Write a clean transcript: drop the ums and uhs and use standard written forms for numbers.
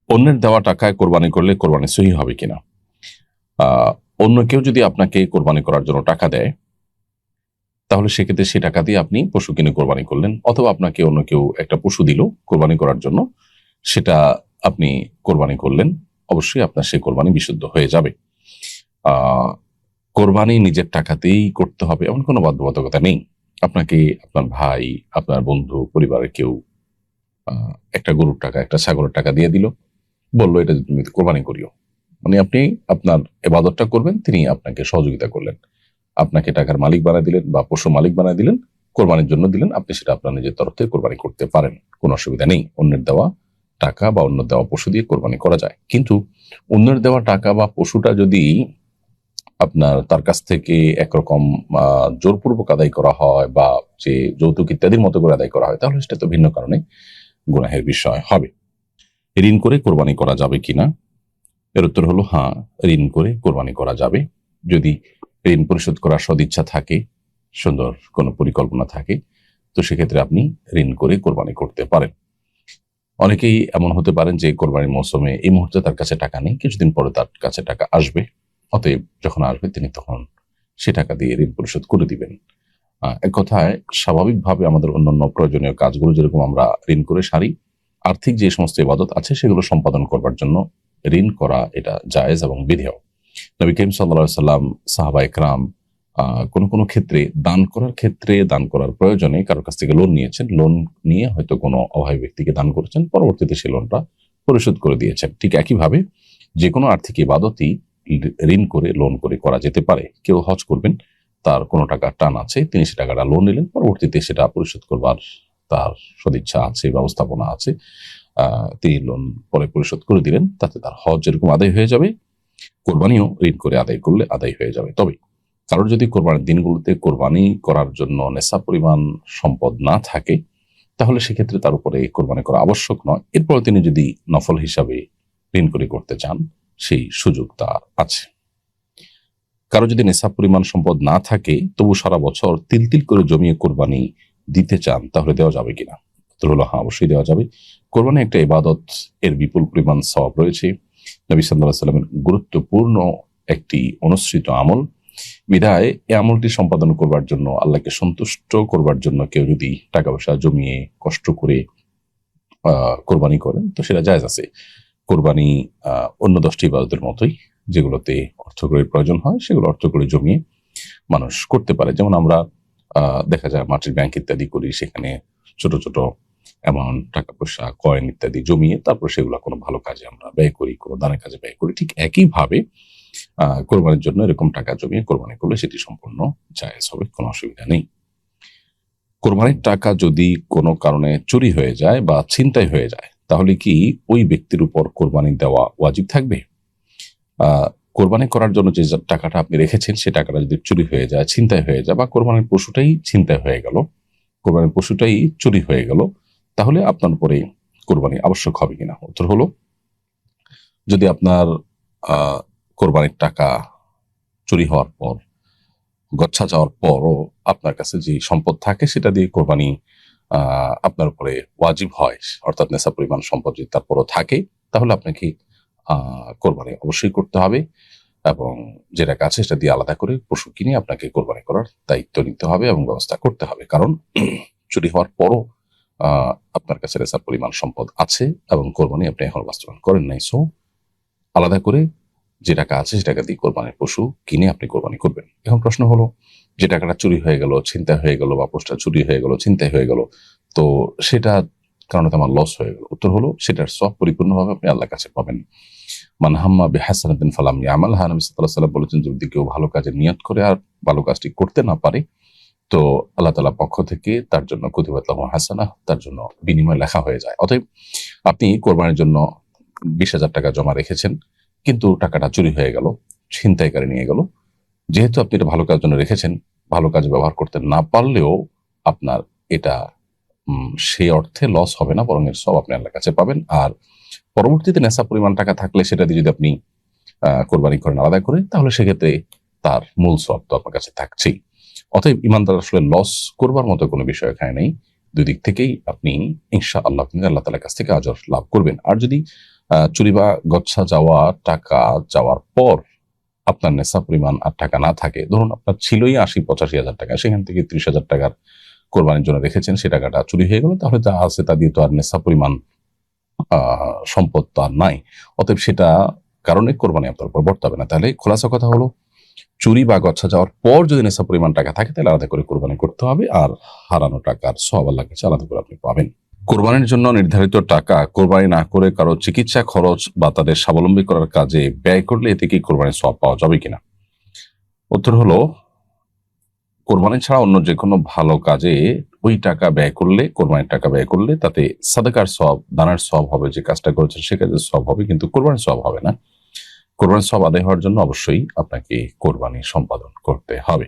অন্যের দেওয়া টাকায় কোরবানি করলে কোরবানি সহি হবে কিনা? অন্য কেউ যদি আপনাকে কোরবানি করার জন্য টাকা দেয়, তাহলে সেক্ষেত্রে সেই টাকা দিয়ে আপনি পশু কিনে কোরবানি করলেন, অথবা আপনাকে অন্য কেউ একটা পশু দিল কোরবানি করার জন্য, সেটা আপনি কোরবানি করলেন, অবশ্যই আপনার সেই কোরবানি বিশুদ্ধ হয়ে যাবে। আহ কোরবানি নিজের টাকাতেই করতে হবে এমন কোনো বাধ্যবাধকতা নেই। আপনাকে আপনার ভাই, আপনার বন্ধু, পরিবারের কেউ একটা গরুর টাকা, একটা ছাগলের টাকা দিয়ে দিল, বললো এটা তুমি কোরবানি করিও। মানে আপনি আপনার এবাদতটা করবেন, তিনি আপনাকে সহযোগিতা করলেন, আপনাকে টাকার মালিক বানায় দিলেন বা পশু মালিক বানায় দিলেন, কোরবানির জন্য দিলেন, আপনি সেটা আপনার নিজের তরফ থেকে কোরবানি করতে পারেন, কোনো অসুবিধা নেই। অন্যের দেওয়া টাকা বা অন্য দেওয়া পশু দিয়ে কোরবানি করা যায়, কিন্তু অন্যের দেওয়া টাকা বা পশুটা যদি আপনার তার কাছ থেকে একরকম জোরপূর্বক আদায় করা হয় বা যে যৌতুক ইত্যাদির মতো করে আদায় করা হয়, তাহলে সেটা তো ভিন্ন কারণে গুনাহের বিষয় হবে। ঋণ করে কোরবানি করা যাবে কিনা? এর উত্তর হলো হ্যাঁ, ঋণ করে কোরবানি করা যাবে। যদি ঋণ পরিশোধ করার সদিচ্ছা থাকে, সুন্দর কোনো পরিকল্পনা থাকে, তো সেক্ষেত্রে আপনি ঋণ করে কোরবানি করতে পারেন। অনেকেই এমন হতে পারেন যে কোরবানির মৌসুমে এই মুহূর্তে তার কাছে টাকা নেই, কিছুদিন পরে তার কাছে টাকা আসবে, অতএব যখন আসবে তিনি তখন সে টাকা দিয়ে ঋণ পরিশোধ করে দিবেন। এক কথায় স্বাভাবিকভাবে আমাদের অন্যান্য প্রয়োজনীয় কাজগুলো যেরকম আমরা ঋণ করে সারি, আর্থিক যে সমস্ত ইবাদত আছে সেগুলো সম্পাদন করবার জন্য ঋণ করা এটা জায়েজ এবং বিধেয়। নবী করিম সাল্লাল্লাহু আলাইহি সাল্লাম, সাহাবা ইকরাম কোন কোন ক্ষেত্রে দান করার প্রয়োজনে কারোর কাছ থেকে লোন নিয়েছেন, লোন নিয়ে হয়তো কোনো অভাবী ব্যক্তিকে দান করেছেন, পরবর্তীতে সেই লোনটা পরিশোধ করে দিয়েছেন। ঠিক একইভাবে যে কোনো আর্থিক ইবাদতই ঋণ করে, লোন করে করা যেতে পারে। কেউ হজ করবেন, তার কোনো টাকার টান আছে, তিনি সে টাকাটা লোন নিলেন, পরবর্তীতে সেটা পরিশোধ করবার তার সদিচ্ছা আছে, ব্যবস্থাপনা আছে, তিনি লোন পরে পরিশোধ করে দিলেন, তাতে তার হজ যেরকম আদায় হয়ে যাবে, কোরবানিও ঋণ করে আদায় করলে আদায় হয়ে যাবে। তবে কারোর যদি কোরবানির দিনগুলোতে কোরবানি করার জন্য নেশা পরিমাণ সম্পদ না থাকে, তাহলে সেক্ষেত্রে তার উপরে কোরবানি করা আবশ্যক নয়। এরপরে তিনি যদি নফল হিসাবে ঋণ করে করতে চান, সেই সুযোগ তার আছে। কারো যদি নেশা পরিমাণ সম্পদ না থাকে, তবু সারা বছর তিল তিল করে জমিয়ে কোরবানি দিতে চান, তাহলে দেওয়া যাবে কিনা? উত্তর হলো হ্যাঁ, অবশ্যই দেওয়া যাবে। কোরবানি একটা ইবাদত, এর বিপুল পরিমাণ সওয়াব রয়েছে। নবী সাল্লাল্লাহু আলাইহি সাল্লামের গুরুত্বপূর্ণ একটি অনুসৃত আমল, বিধায় এই আমলটি সম্পাদন করবার জন্য, আল্লাহকে সন্তুষ্ট করবার জন্য কেউ যদি টাকা পয়সা জমিয়ে কষ্ট করে কোরবানি করেন, তো সেটা জায়েজ আছে। কোরবানি অন্য 10টি ইবাদতের মতোই, যেগুলোতে অর্থকড়ির প্রয়োজন হয়, সেগুলো অর্থকড়ি জমিয়ে মানুষ করতে পারে। যেমন আমরা দেখা যায় মাটির ব্যাংক ইত্যাদি করি, সেখানে ছোট ছোট অ্যামাউন্ট টাকা পয়সা, কয়েন ইত্যাদি জমিয়ে তারপর সেগুলো কোনো ভালো কাজে আমরা ব্যয় করি, কোনো দানের কাজে ব্যয় করি। ঠিক একইভাবে কোরবানির জন্য এরকম টাকা জমিয়ে কোরবানি করলে সেটি সম্পূর্ণ জায়েজ হবে, কোনো অসুবিধা নেই। কোরবানির টাকা যদি কোনো কারণে চুরি হয়ে যায় বা ছিনতাই হয়ে যায়, তাহলে কি ওই ব্যক্তির উপর কোরবানি দেওয়া ওয়াজিব থাকবে? কোরবানি করার জন্য যে টাকাটা আপনি রেখেছেন, সে টাকাটা যদি চুরি হয়ে যায়, ছিনতাই হয়ে যায়, বা কোরবানির পশুটাই ছিনতাই হয়ে গেল, কোরবানির পশুটাই চুরি হয়ে গেল, তাহলে আপনার উপরে কোরবানি আবশ্যক হবে কিনা? উত্তর হলো, যদি আপনার কোরবানির টাকা চুরি হওয়ার পর, গচ্ছা যাওয়ার পরও আপনার কাছে যে সম্পদ থাকে সেটা দিয়ে কোরবানি আপনার উপরে ওয়াজিব হয়, অর্থাৎ নেশা পরিমাণ সম্পদ যদি তারপরও থাকে, তাহলে আপনাকে কোরবানি অবশ্যই করতে হবে, এবং যে টাকা আছে সেটা দিয়ে আলাদা করে পশু কিনে আপনাকে কোরবানি করার দায়িত্ব নিতে হবে এবং ব্যবস্থা করতে হবে। কারণ চুরি হওয়ার পরও আপনার কাছে নেশার পরিমাণ সম্পদ আছে এবং কোরবানি আপনি এখন বাস্তবায়ন করেন নাই, সো আলাদা করে যে টাকা আছে সে টাকা দিয়ে কোরবানির পশু কিনে আপনি কোরবানি করবেন। এখন প্রশ্ন হলো, যে টাকাটা চুরি হয়ে গেল, ছিনতাই হয়ে গেল, বা পশুটা চুরি হয়ে গেল, ছিনতাই হয়ে গেল, তো সেটা কারণে তো আমার লস হয়ে গেল। উত্তর হলো, সেটার সব পরিপূর্ণভাবে আপনি আল্লাহর কাছে পাবেন। মান হাম্মা বিহাসানাতিন ফালাম ইয়ামালহা, নবী সাল্লাল্লাহু আলাইহি ওয়াসাল্লাম বলেছেন, যদি কেউ ভালো কাজের নিয়ত করে আর ভালো কাজটি করতে না পারে, তো আল্লাহ তাআলার পক্ষ থেকে তার জন্য কুতিবাত লাহু হাসানা, তার জন্য বিনিময় লেখা হয়ে যায়। অতএব আপনি কোরবানির জন্য 20,000 টাকা জমা রেখেছেন, কিন্তু টাকাটা চুরি হয়ে গেল, ছিনতাইকারী নিয়ে গেল। যেহেতু আপনি এটা ভালো কাজের জন্য রেখেছেন, ভালো কাজে ব্যবহার করতে না পারলেও আপনার এটা সেই অর্থে লস হবে না, বরং এর সব আপনি আল্লাহর কাছে পাবেন। আর পরবর্তীতে নেশা পরিমাণ টাকা থাকলে সেটা দিয়ে যদি আপনি কোরবানি করেন আলাদা করে, তাহলে সেক্ষেত্রে তার মূল সওয়াব তো আপনার কাছে থাকছেই। অতএব ইমানদার আসলে লস করবার মতো কোনো বিষয় এখানে নেই। দুই দিক থেকেই আপনি ইনশাআল্লাহ আল্লাহ তাআলার কাছ থেকে আজর লাভ করবেন। আর যদি চুরি বা গচ্ছা যাওয়া টাকা যাওয়ার পর আপনার নেশা পরিমাণ আর টাকা না থাকে, ধরুন আপনার ছিলই ৮০-৮৫ হাজার টাকা, সেখান থেকে ৩০,০০০ টাকার কোরবানির জন্য রেখেছেন, সে টাকাটা চুরি হয়ে গেল, তাহলে যা আছে তা দিয়ে তো আর নেশা পরিমাণ সম্পদ তো আর নাই। অতএব সেটা কারণে কোরবানি আপনার উপর বর্তাবে না। তাহলে খোলাসা কথা হলো, চুরি বা গচ্ছা যাওয়ার পর যদি নেশা পরিমাণ টাকা থাকে তাহলে আলাদা করে কোরবানি করতে হবে, আর হারানো টাকার সওয়াব আল্লাহর কাছে আলাদা করে আপনি পাবেন। কোরবানির জন্য নির্ধারিত টাকা কোরবানি না করে কারো চিকিৎসা খরচ বা তাদের স্বাবলম্বী করার কাজে ব্যয় করলে এতে কি কোরবানির সওয়াব পাওয়া যাবে কিনা? উত্তর হলো, কোরবানি ছাড়া অন্য যে কোনো ভালো কাজে ওই টাকা ব্যয় করলে, কোরবানির টাকা ব্যয় করলে তাতে সাদাকার সওয়াব, দানের সওয়াব হবে, যে কাজটা করেছেন সে কাজের সওয়াব হবে, কিন্তু কোরবানির সওয়াব হবে না। কোরবানির সওয়াব আদায় হওয়ার জন্য অবশ্যই আপনাকে কোরবানি সম্পাদন করতে হবে।